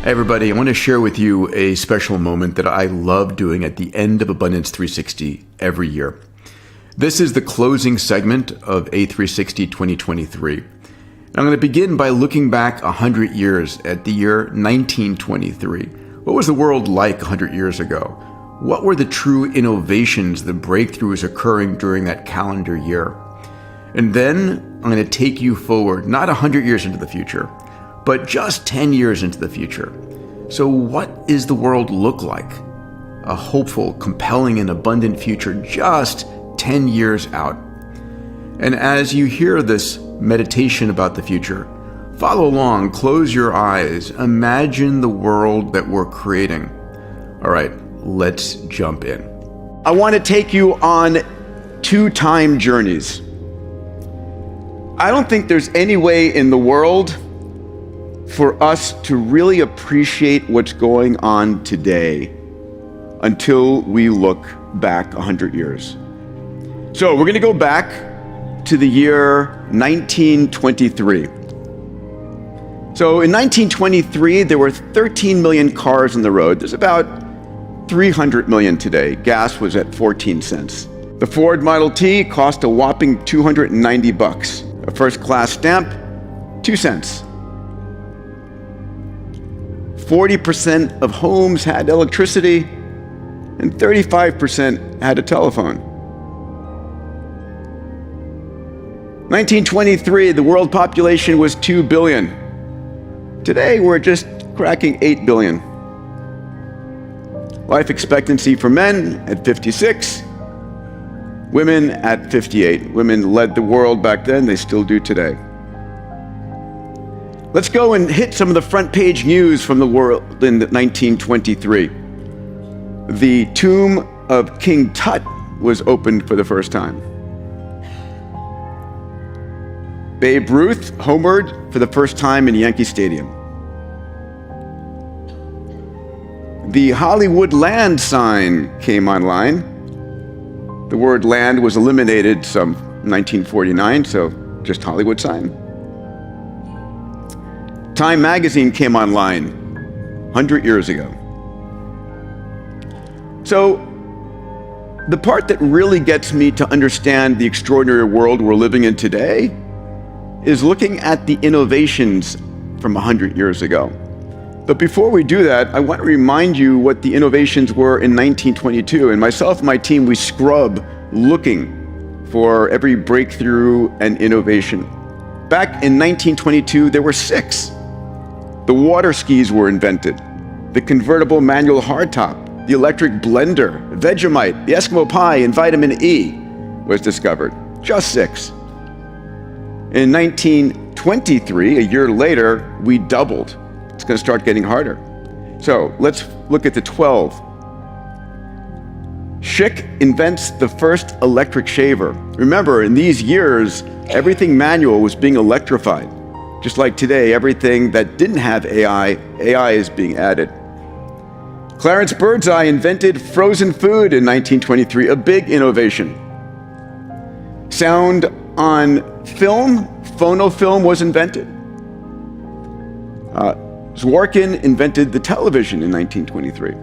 Hey everybody, I want to share with you a special moment that I love doing at the end of Abundance 360 every year. This is the closing segment of A360 2023. And I'm going to begin by looking back 100 years at the year 1923. What was the world like 100 years ago? What were the true innovations, the breakthroughs occurring during that calendar year? And then I'm going to take you forward, not 100 years into the future, but just 10 years into the future. So what does the world look like? A hopeful, compelling, and abundant future just 10 years out. And as you hear this meditation about the future, follow along, close your eyes, imagine the world that we're creating. All right, let's jump in. I want to take you on 2 time journeys. I don't think there's any way in the world for us to really appreciate what's going on today until we look back 100 years. So we're going to go back to the year 1923. So in 1923, there were 13 million cars on the road. There's about 300 million today. Gas was at 14 cents. The Ford Model T cost a whopping $290. A first-class stamp, 2 cents. 40% of homes had electricity, and 35% had a telephone. 1923, the world population was 2 billion. Today, we're just cracking 8 billion. Life expectancy for men at 56, women at 58. Women led the world back then, they still do today. Let's go and hit some of the front page news from the world in 1923. The tomb of King Tut was opened for the first time. Babe Ruth homered for the first time in Yankee Stadium. The Hollywood land sign came online. The word land was eliminated some 1949, so just Hollywood sign. Time magazine came online 100 years ago. So the part that really gets me to understand the extraordinary world we're living in today is looking at the innovations from 100 years ago. But before we do that, I want to remind you what the innovations were in 1922. And myself and my team, we scrub looking for every breakthrough and innovation. Back in 1922, there were 6. The water skis were invented, the convertible manual hardtop, the electric blender, Vegemite, the Eskimo pie, and vitamin E was discovered. Just 6. In 1923, a year later, we doubled. It's going to start getting harder. So let's look at the 12. Schick invents the first electric shaver. Remember, in these years, everything manual was being electrified. Just like today, everything that didn't have AI is being added. Clarence Birdseye invented frozen food in 1923, a big innovation. Sound on film, phonofilm was invented. Zworykin invented the television in 1923.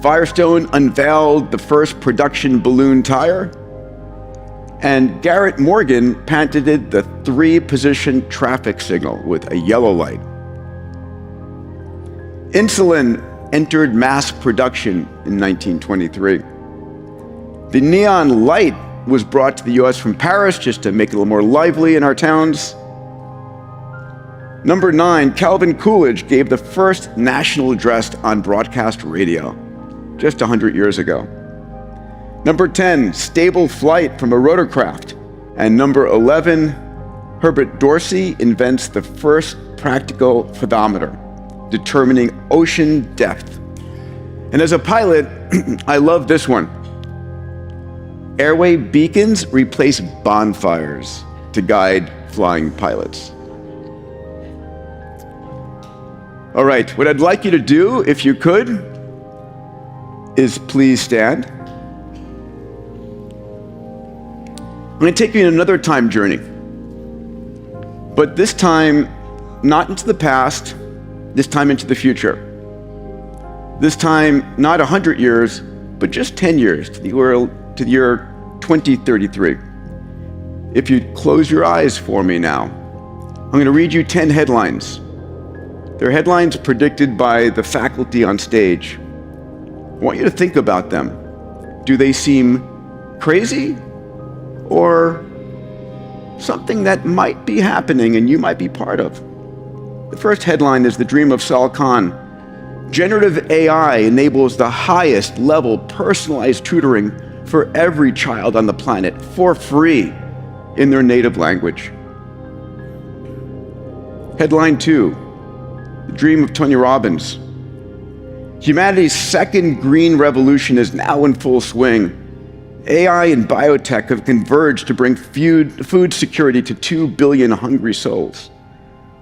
Firestone unveiled the first production balloon tire. And Garrett Morgan patented the 3-position traffic signal with a yellow light. Insulin entered mass production in 1923. The neon light was brought to the US from Paris just to make it a little more lively in our towns. Number 9, Calvin Coolidge gave the first national address on broadcast radio just 100 years ago. Number 10, stable flight from a rotorcraft. And number 11, Herbert Dorsey invents the first practical pedometer, determining ocean depth. And as a pilot, I love this one. Airway beacons replace bonfires to guide flying pilots. All right, what I'd like you to do, if you could, is please stand. I'm going to take you on another time journey, but this time not into the past, this time into the future. This time, not 100 years, but just 10 years to the year 2033. If you close your eyes for me now, I'm going to read you 10 headlines. They're headlines predicted by the faculty on stage. I want you to think about them. Do they seem crazy or something that might be happening and you might be part of? The first headline is The Dream of Sal Khan. Generative AI enables the highest level personalized tutoring for every child on the planet for free in their native language. Headline 2, The Dream of Tony Robbins. Humanity's second green revolution is now in full swing. AI and biotech have converged to bring food security to 2 billion hungry souls.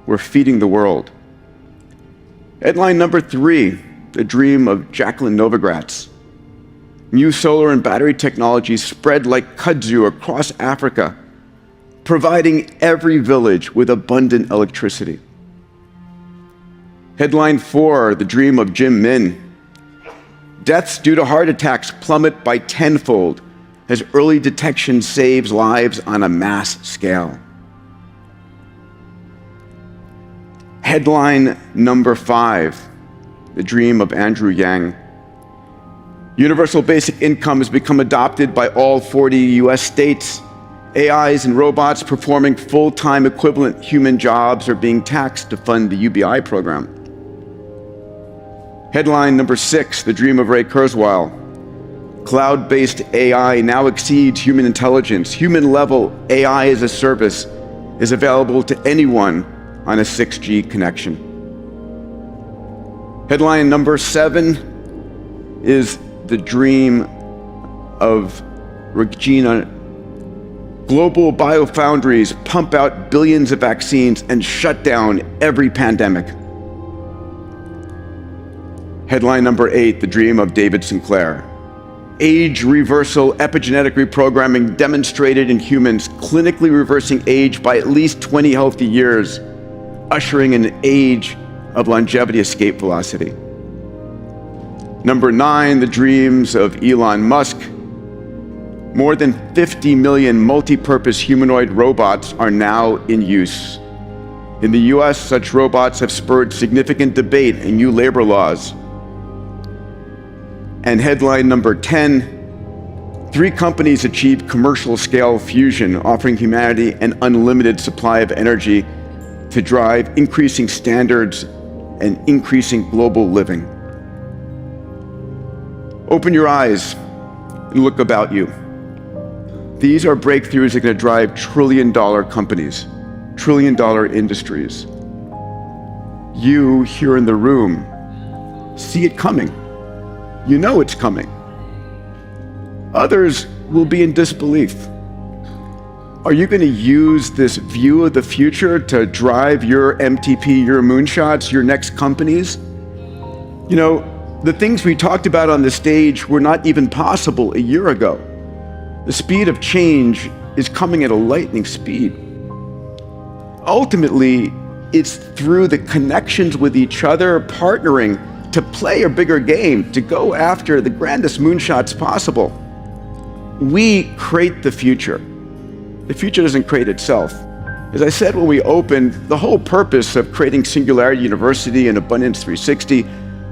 We're feeding the world. Headline number 3, The Dream of Jacqueline Novogratz. New solar and battery technologies spread like kudzu across Africa, providing every village with abundant electricity. Headline 4, The Dream of Jim Min. Deaths due to heart attacks plummet by tenfold as early detection saves lives on a mass scale. Headline number 5, The Dream of Andrew Yang. Universal basic income has become adopted by all 40 US states. AIs and robots performing full-time equivalent human jobs are being taxed to fund the UBI program. Headline number 6, The Dream of Ray Kurzweil. Cloud-based AI now exceeds human intelligence. Human-level AI as a service is available to anyone on a 6G connection. Headline number 7 is The Dream of Regina. Global biofoundries pump out billions of vaccines and shut down every pandemic. Headline number 8, The Dream of David Sinclair. Age reversal epigenetic reprogramming demonstrated in humans, clinically reversing age by at least 20 healthy years, ushering in an age of longevity escape velocity. Number 9, The Dreams of Elon Musk. More than 50 million multi-purpose humanoid robots are now in use. In the US, such robots have spurred significant debate and new labor laws. And headline number 10, 3 companies achieved commercial-scale fusion, offering humanity an unlimited supply of energy to drive increasing standards and increasing global living. Open your eyes and look about you. These are breakthroughs that are going to drive trillion-dollar companies, trillion-dollar industries. You here in the room see it coming. You know it's coming. Others will be in disbelief. Are you going to use this view of the future to drive your MTP, your moonshots, your next companies? You know, the things we talked about on the stage were not even possible a year ago. The speed of change is coming at a lightning speed. Ultimately, it's through the connections with each other, partnering to play a bigger game, to go after the grandest moonshots possible. We create the future. The future doesn't create itself. As I said when we opened, the whole purpose of creating Singularity University and Abundance 360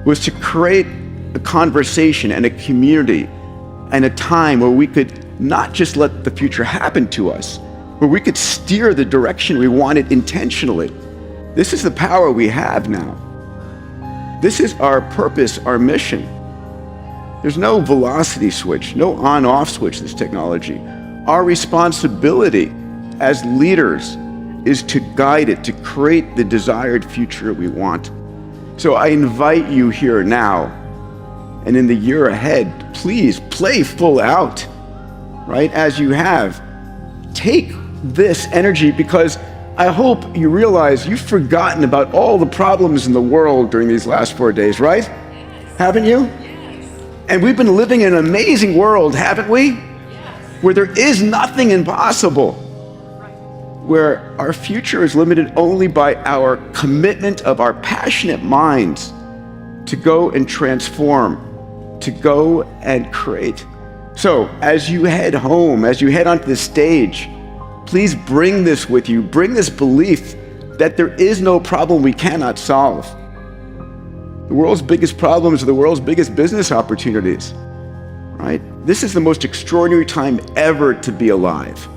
was to create a conversation and a community and a time where we could not just let the future happen to us, where we could steer the direction we wanted intentionally. This is the power we have now. This is our purpose, our mission. There's no velocity switch, no on-off switch, this technology. Our responsibility as leaders is to guide it, to create the desired future we want. So I invite you here now, and in the year ahead, please play full out, right, as you have. Take this energy, because I hope you realize you've forgotten about all the problems in the world during these last 4 days, right? Yes. Haven't you? Yes. And we've been living in an amazing world, haven't we? Yes. Where there is nothing impossible. Right. where our future is limited only by our commitment of our passionate minds to go and transform, to go and create. So as you head home, as you head onto the stage, please bring this with you. Bring this belief that there is no problem we cannot solve. The world's biggest problems are the world's biggest business opportunities, right? This is the most extraordinary time ever to be alive.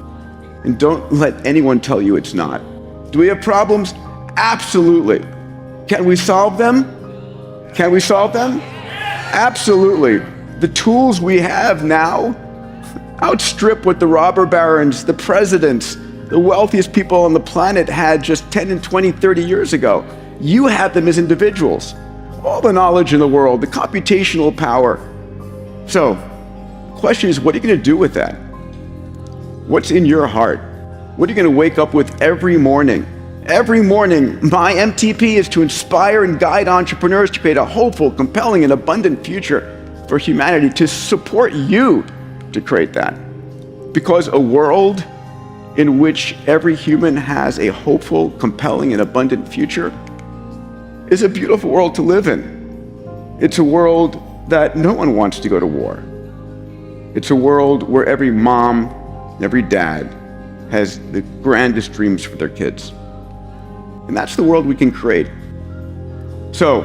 And don't let anyone tell you it's not. Do we have problems? Absolutely. Can we solve them? Can we solve them? Absolutely. The tools we have now outstrip what the robber barons, the presidents, the wealthiest people on the planet had just 10 and 20, 30 years ago. You have them as individuals. All the knowledge in the world, the computational power. So, the question is, what are you going to do with that? What's in your heart? What are you going to wake up with every morning? Every morning, my MTP is to inspire and guide entrepreneurs to create a hopeful, compelling, and abundant future for humanity, to support you to create that. Because a world in which every human has a hopeful, compelling, and abundant future is a beautiful world to live in. It's a world that no one wants to go to war. It's a world where every mom, every dad has the grandest dreams for their kids. And that's the world we can create. So,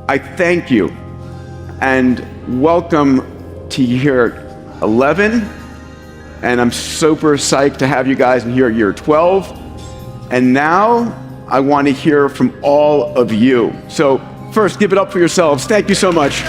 I thank you and welcome to year 11. And I'm super psyched to have you guys in here at year 12. And now I want to hear from all of you. So first, give it up for yourselves. Thank you so much.